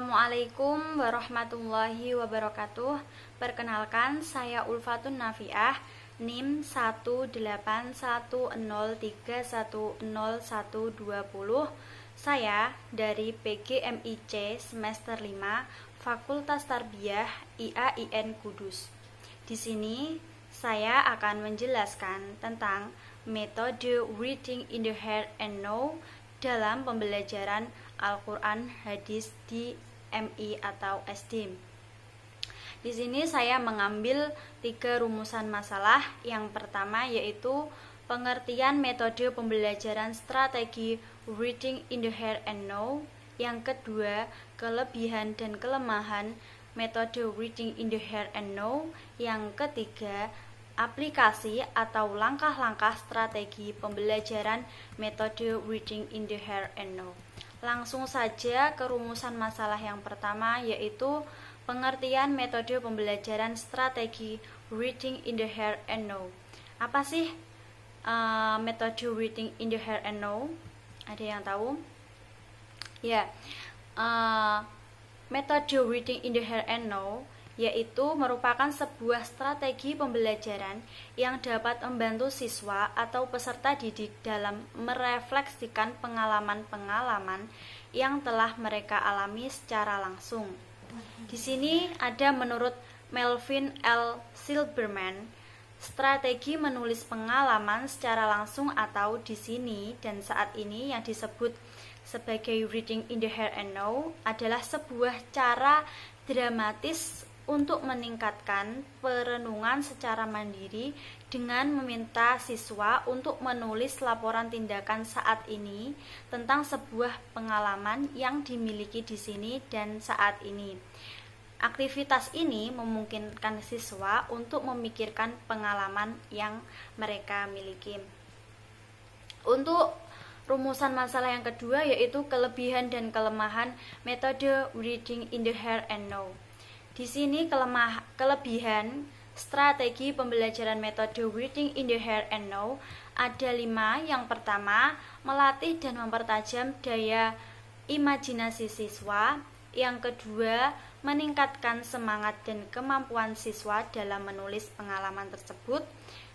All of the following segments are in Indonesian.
Assalamualaikum warahmatullahi wabarakatuh. Perkenalkan, saya Ulfatun Nafiah, NIM 18103100120. Saya dari PGMIC semester 5, Fakultas Tarbiyah IAIN Kudus. Di sini saya akan menjelaskan tentang metode Reading in the Heart and Know dalam pembelajaran Al-Quran Hadis di MI atau SD. Di sini saya mengambil 3 rumusan masalah. Yang pertama yaitu pengertian metode pembelajaran strategi Reading in the Heart and Know. Yang kedua, kelebihan dan kelemahan metode Reading in the Heart and Know. Yang ketiga, aplikasi atau langkah-langkah strategi pembelajaran metode Reading in the Heart and Know. Langsung saja ke rumusan masalah yang pertama, yaitu pengertian metode pembelajaran strategi Reading in the Heart and Know. Apa sih metode Reading in the Heart and Know? Ada yang tahu? Ya, metode Reading in the Heart and Know yaitu merupakan sebuah strategi pembelajaran yang dapat membantu siswa atau peserta didik dalam merefleksikan pengalaman-pengalaman yang telah mereka alami secara langsung. Di sini ada menurut Melvin L. Silberman, strategi menulis pengalaman secara langsung atau di sini dan saat ini yang disebut sebagai Reading in the Heart and Know adalah sebuah cara dramatis untuk meningkatkan perenungan secara mandiri dengan meminta siswa untuk menulis laporan tindakan saat ini tentang sebuah pengalaman yang dimiliki di sini dan saat ini. Aktivitas ini memungkinkan siswa untuk memikirkan pengalaman yang mereka miliki. Untuk rumusan masalah yang kedua yaitu kelebihan dan kelemahan metode Reading in the Heart and Know. Di sini kelebihan strategi pembelajaran metode Reading in the Heart and Know ada 5. Yang pertama, melatih dan mempertajam daya imajinasi siswa. Yang kedua, meningkatkan semangat dan kemampuan siswa dalam menulis pengalaman tersebut.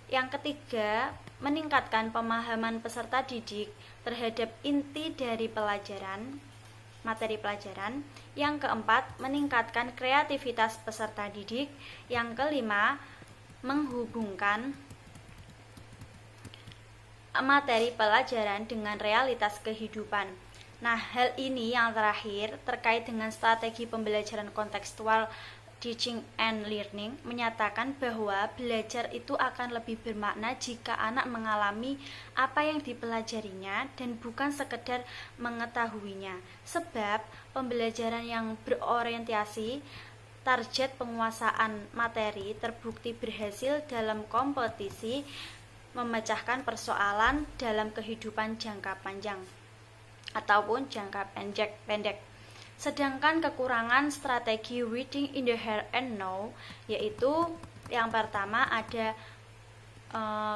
Yang ketiga, meningkatkan pemahaman peserta didik terhadap inti dari materi pelajaran. Yang keempat, meningkatkan kreativitas peserta didik. Yang kelima, menghubungkan materi pelajaran dengan realitas kehidupan. Nah, hal ini yang terakhir terkait dengan strategi pembelajaran kontekstual Teaching and Learning menyatakan bahwa belajar itu akan lebih bermakna jika anak mengalami apa yang dipelajarinya dan bukan sekedar mengetahuinya. Sebab pembelajaran yang berorientasi target penguasaan materi terbukti berhasil dalam kompetisi memecahkan persoalan dalam kehidupan jangka panjang ataupun jangka pendek. Sedangkan kekurangan strategi Reading in the Heart and Know yaitu yang pertama ada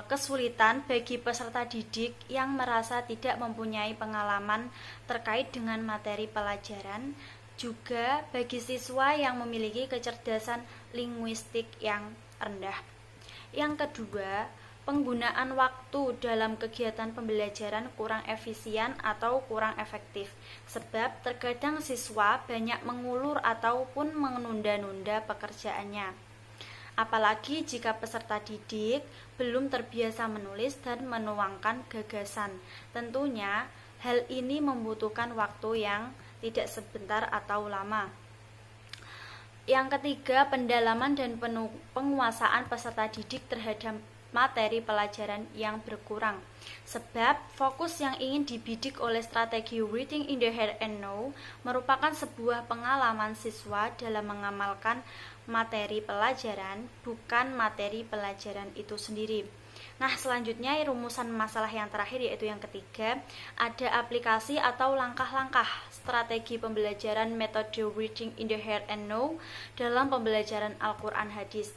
kesulitan bagi peserta didik yang merasa tidak mempunyai pengalaman terkait dengan materi pelajaran, juga bagi siswa yang memiliki kecerdasan linguistik yang rendah. Yang kedua, penggunaan waktu dalam kegiatan pembelajaran kurang efisien atau kurang efektif, sebab terkadang siswa banyak mengulur ataupun menunda-nunda pekerjaannya. Apalagi jika peserta didik belum terbiasa menulis dan menuangkan gagasan. Tentunya hal ini membutuhkan waktu yang tidak sebentar atau lama. Yang ketiga, pendalaman dan penguasaan peserta didik terhadap materi pelajaran yang berkurang, sebab fokus yang ingin dibidik oleh strategi Reading in the Heart and Know merupakan sebuah pengalaman siswa dalam mengamalkan materi pelajaran, bukan materi pelajaran itu sendiri. Nah, selanjutnya rumusan masalah yang terakhir yaitu yang ketiga, ada aplikasi atau langkah-langkah strategi pembelajaran metode Reading in the Heart and Know dalam pembelajaran Al-Quran Hadis.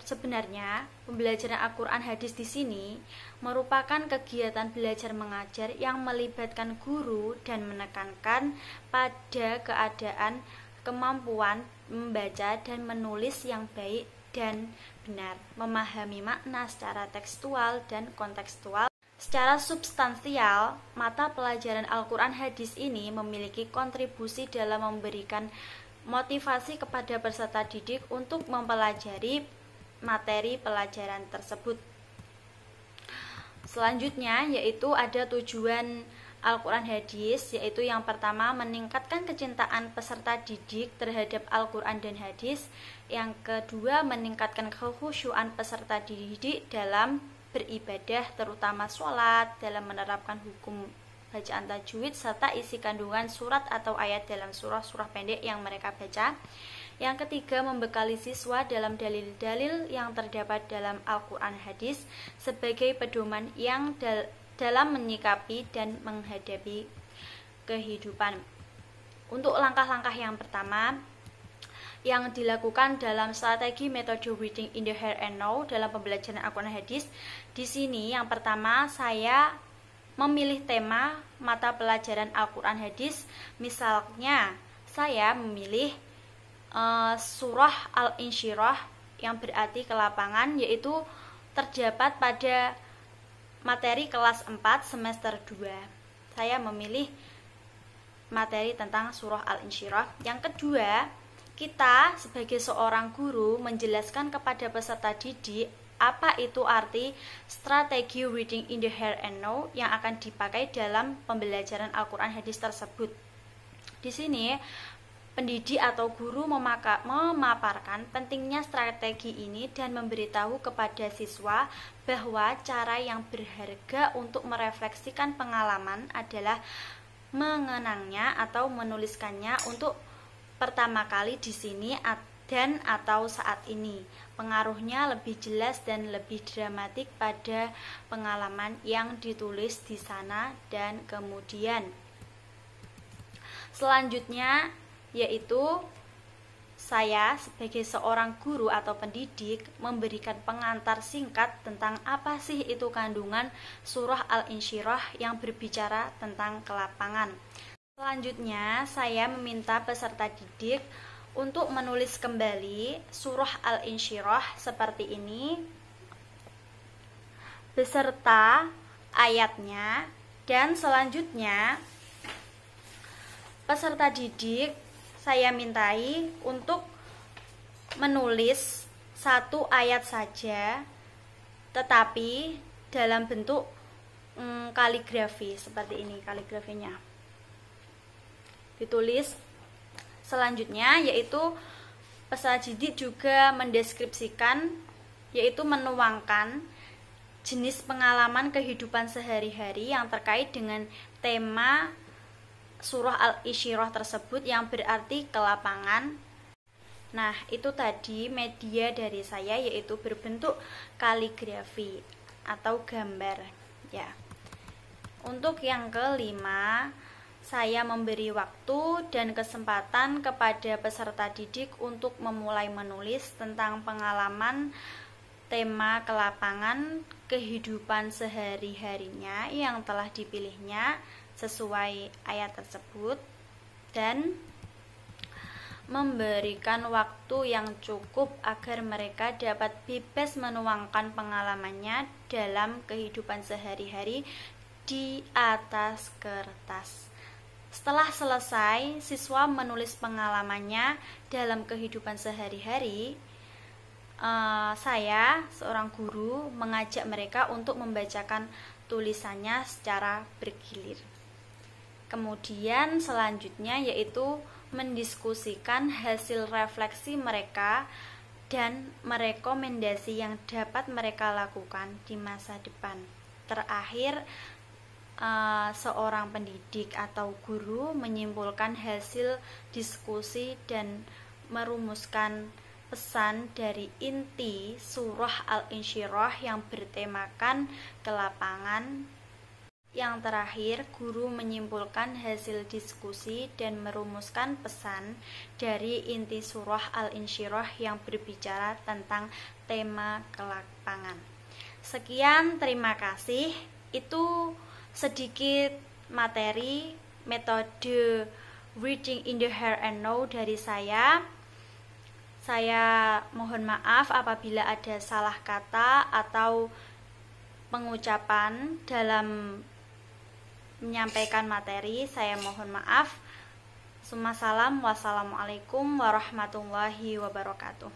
Sebenarnya pembelajaran Al-Quran hadis di sini merupakan kegiatan belajar mengajar yang melibatkan guru dan menekankan pada keadaan kemampuan membaca dan menulis yang baik dan benar, memahami makna secara tekstual dan kontekstual. Secara substansial, mata pelajaran Al-Quran hadis ini memiliki kontribusi dalam memberikan motivasi kepada peserta didik untuk mempelajari materi pelajaran tersebut. Selanjutnya yaitu ada tujuan Al-Quran hadis, yaitu yang pertama meningkatkan kecintaan peserta didik terhadap Al-Quran dan hadis. Yang kedua meningkatkan kekhusyuan peserta didik dalam beribadah, terutama sholat, dalam menerapkan hukum bacaan tajwid serta isi kandungan surat atau ayat dalam surah-surah pendek yang mereka baca. Yang ketiga, membekali siswa dalam dalil-dalil yang terdapat dalam Al-Quran hadis sebagai pedoman yang dalam menyikapi dan menghadapi kehidupan. Untuk langkah-langkah yang pertama yang dilakukan dalam strategi metode reading in the here and now dalam pembelajaran Al-Quran hadis, di sini yang pertama saya memilih tema mata pelajaran Al-Quran hadis. Misalnya saya memilih surah Al-Insyirah yang berarti kelapangan, yaitu terdapat pada materi kelas 4 semester 2. Saya memilih materi tentang surah Al-Insyirah. Yang kedua, kita sebagai seorang guru menjelaskan kepada peserta didik apa itu arti strategi reading in the here and now yang akan dipakai dalam pembelajaran Al-Quran hadis tersebut. Di sini pendidik atau guru memaparkan pentingnya strategi ini dan memberitahu kepada siswa bahwa cara yang berharga untuk merefleksikan pengalaman adalah mengenangnya atau menuliskannya untuk pertama kali di sini dan atau saat ini. Pengaruhnya lebih jelas dan lebih dramatik pada pengalaman yang ditulis di sana dan kemudian. Selanjutnya yaitu saya sebagai seorang guru atau pendidik memberikan pengantar singkat tentang apa sih itu kandungan surah Al-Insyirah yang berbicara tentang kelapangan. Selanjutnya saya meminta peserta didik untuk menulis kembali surah Al-Insyirah seperti ini beserta ayatnya, dan selanjutnya peserta didik saya mintai untuk menulis satu ayat saja tetapi dalam bentuk kaligrafi seperti ini, kaligrafinya ditulis. Selanjutnya yaitu peserta didik juga mendeskripsikan, yaitu menuangkan jenis pengalaman kehidupan sehari-hari yang terkait dengan tema surah Al-Insyirah tersebut yang berarti kelapangan. Nah, itu tadi media dari saya, yaitu berbentuk kaligrafi atau gambar ya. Untuk yang kelima, saya memberi waktu dan kesempatan kepada peserta didik untuk memulai menulis tentang pengalaman tema kelapangan kehidupan sehari-harinya yang telah dipilihnya sesuai ayat tersebut, dan memberikan waktu yang cukup agar mereka dapat bebas menuangkan pengalamannya dalam kehidupan sehari-hari di atas kertas. Setelah selesai, siswa menulis pengalamannya dalam kehidupan sehari-hari. Saya, seorang guru, mengajak mereka untuk membacakan tulisannya secara bergilir. Kemudian selanjutnya yaitu mendiskusikan hasil refleksi mereka dan merekomendasi yang dapat mereka lakukan di masa depan. Terakhir, seorang pendidik atau guru menyimpulkan hasil diskusi dan merumuskan pesan dari inti surah Al-Insyirah yang bertemakan kelapangan Yang terakhir, guru menyimpulkan hasil diskusi dan merumuskan pesan dari inti surah Al-Insyirah yang berbicara tentang tema kelapangan. Sekian, terima kasih. Itu sedikit materi metode reading in the here and now dari saya. Saya mohon maaf apabila ada salah kata atau pengucapan dalam menyampaikan materi. Saya mohon maaf. Wassalamualaikum warahmatullahi wabarakatuh.